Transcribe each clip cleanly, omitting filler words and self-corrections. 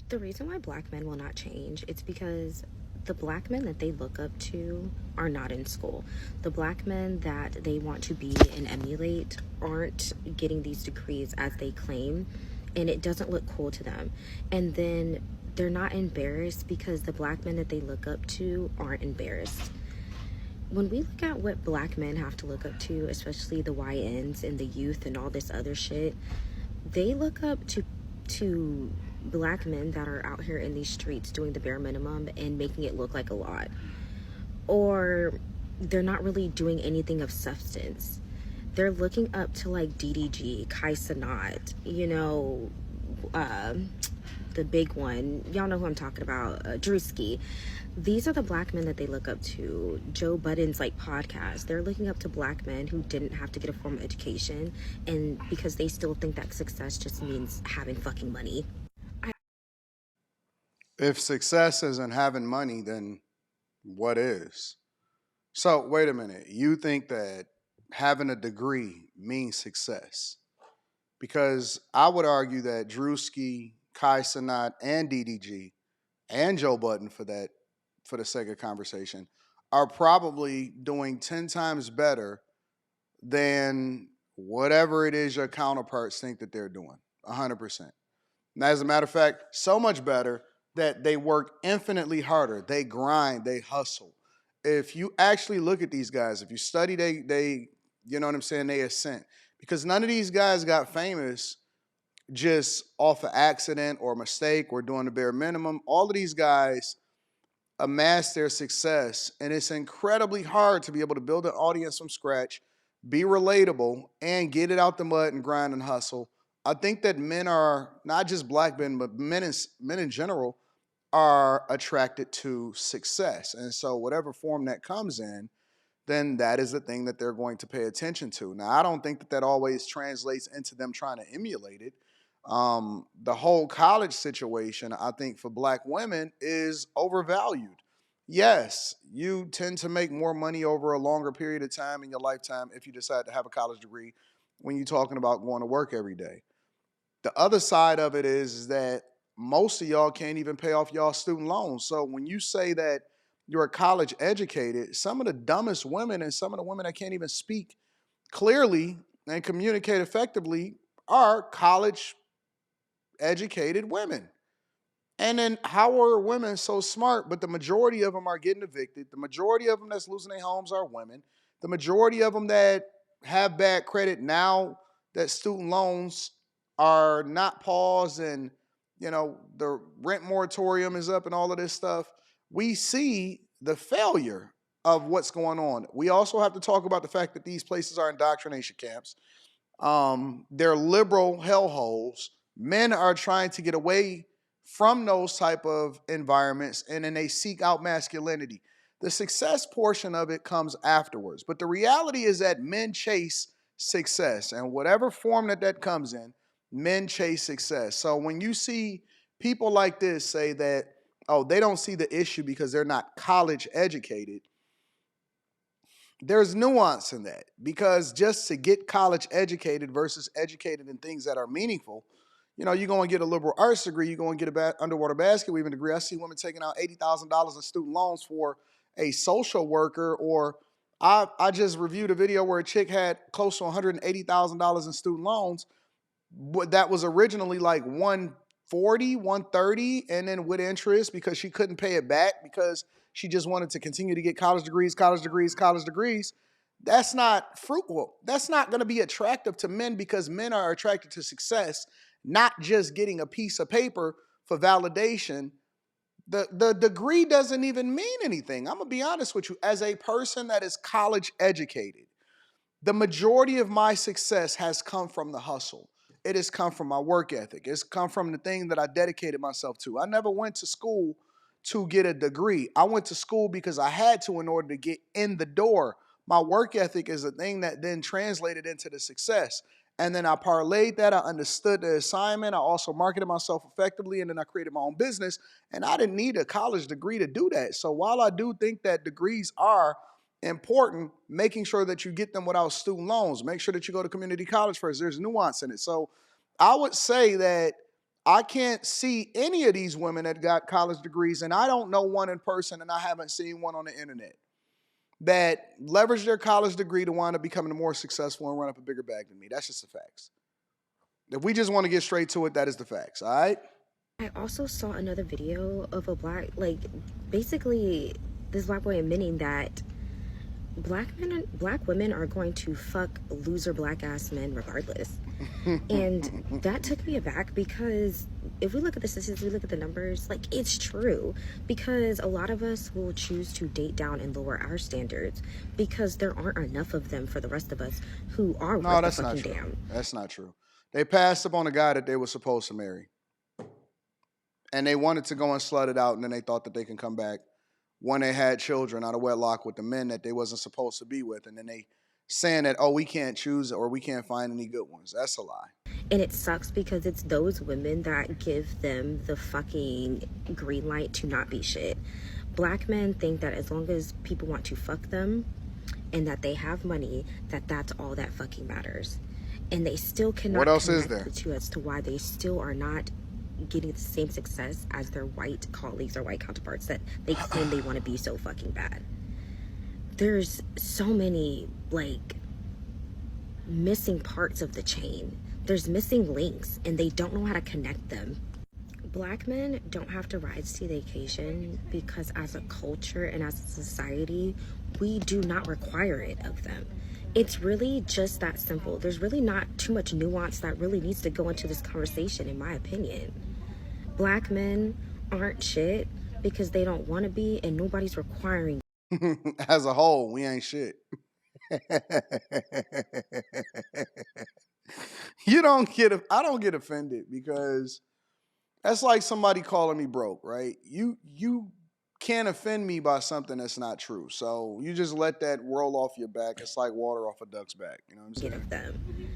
The reason why black men will not change, it's because the black men that they look up to are not in school. The black men that they want to be and emulate aren't getting these degrees as they claim, and it doesn't look cool to them. And then they're not embarrassed because the black men that they look up to aren't embarrassed. When we look at what black men have to look up to, especially the YNs and the youth and all this other shit, they look up to black men that are out here in these streets doing the bare minimum and making it look like a lot. Or they're not really doing anything of substance. They're looking up to like DDG, Kai Sanat, uh, the big one. Y'all know who I'm talking about, Drewski. These are the black men that they look up to. Joe Budden's like podcast. They're looking up to black men who didn't have to get a formal education, and because they still think that success just means having fucking money. If success isn't having money, then what is? So, wait a minute. You think that having a degree means success? Because I would argue that Drewski, Kai Sanat, and DDG, and Joe Budden for the sake of conversation, are probably doing 10 times better than whatever it is your counterparts think that they're doing. 100%. And as a matter of fact, so much better that they work infinitely harder. They grind, they hustle. If you actually look at these guys, if you study, they you know what I'm saying, they ascent. Because none of these guys got famous just off an accident or mistake or doing the bare minimum. All of these guys amass their success, and it's incredibly hard to be able to build an audience from scratch, be relatable, and get it out the mud and grind and hustle. I think that men are not just black men, but men in general are attracted to success, and so whatever form that comes in, then that is the thing that they're going to pay attention to. Now, I don't think that that always translates into them trying to emulate it. The whole college situation, I think, for black women is overvalued. Yes, you tend to make more money over a longer period of time in your lifetime if you decide to have a college degree when you're talking about going to work every day. The other side of it is that most of y'all can't even pay off y'all student loans. So when you say that you're college educated, some of the dumbest women and some of the women that can't even speak clearly and communicate effectively are college educated women. And then how are women so smart, but the majority of them are getting evicted? The majority of them that's losing their homes are women. The majority of them that have bad credit now that student loans are not paused and the rent moratorium is up and all of this stuff. We see the failure of what's going on. We also have to talk about the fact that these places are indoctrination camps. They're liberal hellholes. Men are trying to get away from those type of environments, and then they seek out masculinity. The success portion of it comes afterwards, but the reality is that men chase success, and whatever form that comes in, men chase success. So when you see people like this say that, oh, they don't see the issue because they're not college educated, there's nuance in that, because just to get college educated versus educated in things that are meaningful, you're going to get a liberal arts degree, you're going to get a underwater basket weaving degree. I see women taking out $80,000 in student loans for a social worker, or I just reviewed a video where a chick had close to $180,000 in student loans, but that was originally like 140, 130, and then with interest because she couldn't pay it back because she just wanted to continue to get college degrees, college degrees, college degrees. That's not fruitful. That's not going to be attractive to men, because men are attracted to success, not just getting a piece of paper for validation. The degree doesn't even mean anything. I'm going to be honest with you. As a person that is college educated, the majority of my success has come from the hustle. It has come from my work ethic. It's come from the thing that I dedicated myself to. I never went to school to get a degree. I went to school because I had to in order to get in the door. My work ethic is a thing that then translated into the success. And then I parlayed that. I understood the assignment. I also marketed myself effectively, and then I created my own business. And I didn't need a college degree to do that. So while I do think that degrees are important, making sure that you get them without student loans, make sure that you go to community college first, there's nuance in it. So I would say that I can't see any of these women that got college degrees, and I don't know one in person, and I haven't seen one on the internet, that leverage their college degree to wind up becoming more successful and run up a bigger bag than me. That's just the facts. If we just want to get straight to it, that is the facts. All right. I also saw another video of a black, like, basically this black boy admitting that black women are going to fuck loser black ass men regardless. And that took me aback, because if we look at the statistics, we look at the numbers, like, it's true. Because a lot of us will choose to date down and lower our standards because there aren't enough of them for the rest of us who are No, worth the that's not fucking true. damn. That's not true. They passed up on a guy that they were supposed to marry, and they wanted to go and slut it out, and then they thought that they can come back when they had children out of wedlock with the men that they wasn't supposed to be with, and then they saying that, oh, we can't choose or we can't find any good ones. That's a lie. And it sucks because it's those women that give them the fucking green light to not be shit. Black men think that as long as people want to fuck them and that they have money, that that's all that fucking matters. And they still cannot What else is connect there? the two as to why they still are not getting the same success as their white colleagues or white counterparts that they claim they want to be so fucking bad. There's so many, like, missing parts of the chain. There's missing links, and they don't know how to connect them. Black men don't have to rise to the occasion because as a culture and as a society, we do not require it of them. It's really just that simple. There's really not too much nuance that really needs to go into this conversation, in my opinion. Black men aren't shit because they don't want to be, and nobody's requiring. As a whole, we ain't shit. I don't get offended, because that's like somebody calling me broke, right? You can't offend me by something that's not true. So you just let that roll off your back. It's like water off a duck's back. You know what I'm saying? Of them.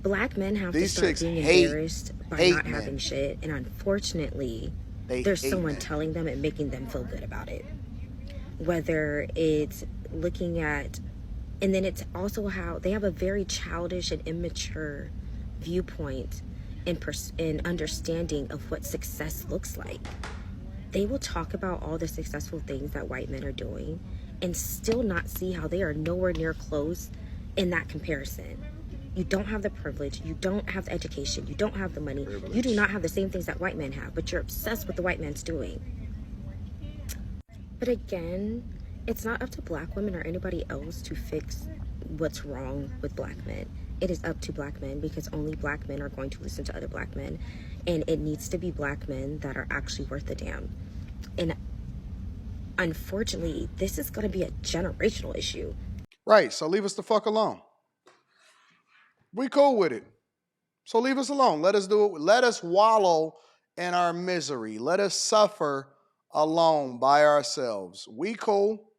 Black men have These to start chicks being hate embarrassed by not men. having shit, and unfortunately, They there's hate someone men. telling them and making them feel good about it. Whether it's looking at, and then it's also how they have a very childish and immature viewpoint in understanding of what success looks like. They will talk about all the successful things that white men are doing and still not see how they are nowhere near close in that comparison. You don't have the privilege, you don't have the education, you don't have the money, you do not have the same things that white men have, but you're obsessed with the white man's doing. But again, it's not up to black women or anybody else to fix what's wrong with black men. It is up to black men, because only black men are going to listen to other black men, and it needs to be black men that are actually worth a damn. And unfortunately, this is going to be a generational issue. Right. So leave us the fuck alone. We cool with it. So leave us alone. Let us do it. Let us wallow in our misery. Let us suffer alone by ourselves. We cool.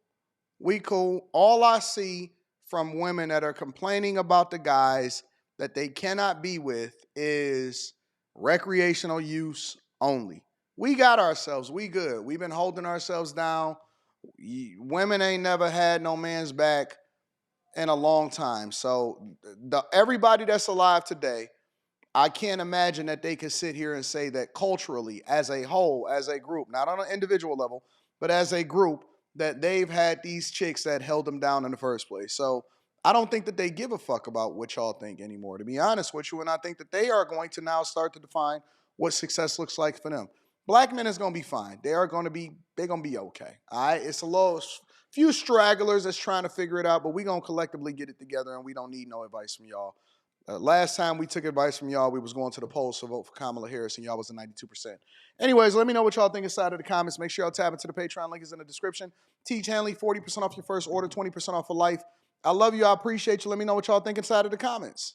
We cool. All I see from women that are complaining about the guys that they cannot be with is recreational use only. We got ourselves. We good. We've been holding ourselves down. Women ain't never had no man's back in a long time. So everybody that's alive today, I can't imagine that they could sit here and say that culturally, as a whole, as a group, not on an individual level, but as a group, that they've had these chicks that held them down in the first place. So I don't think that they give a fuck about what y'all think anymore, to be honest with you. And I think that they are going to now start to define what success looks like for them. Black men is going to be fine. They're going to be okay. All right. It's a few stragglers that's trying to figure it out, but we're going to collectively get it together, and we don't need no advice from y'all. Last time we took advice from y'all, we was going to the polls to vote for Kamala Harris, and y'all was at 92%. Anyways, let me know what y'all think inside of the comments. Make sure y'all tap into the Patreon. Link is in the description. Teach Hanley, 40% off your first order, 20% off for life. I love you. I appreciate you. Let me know what y'all think inside of the comments.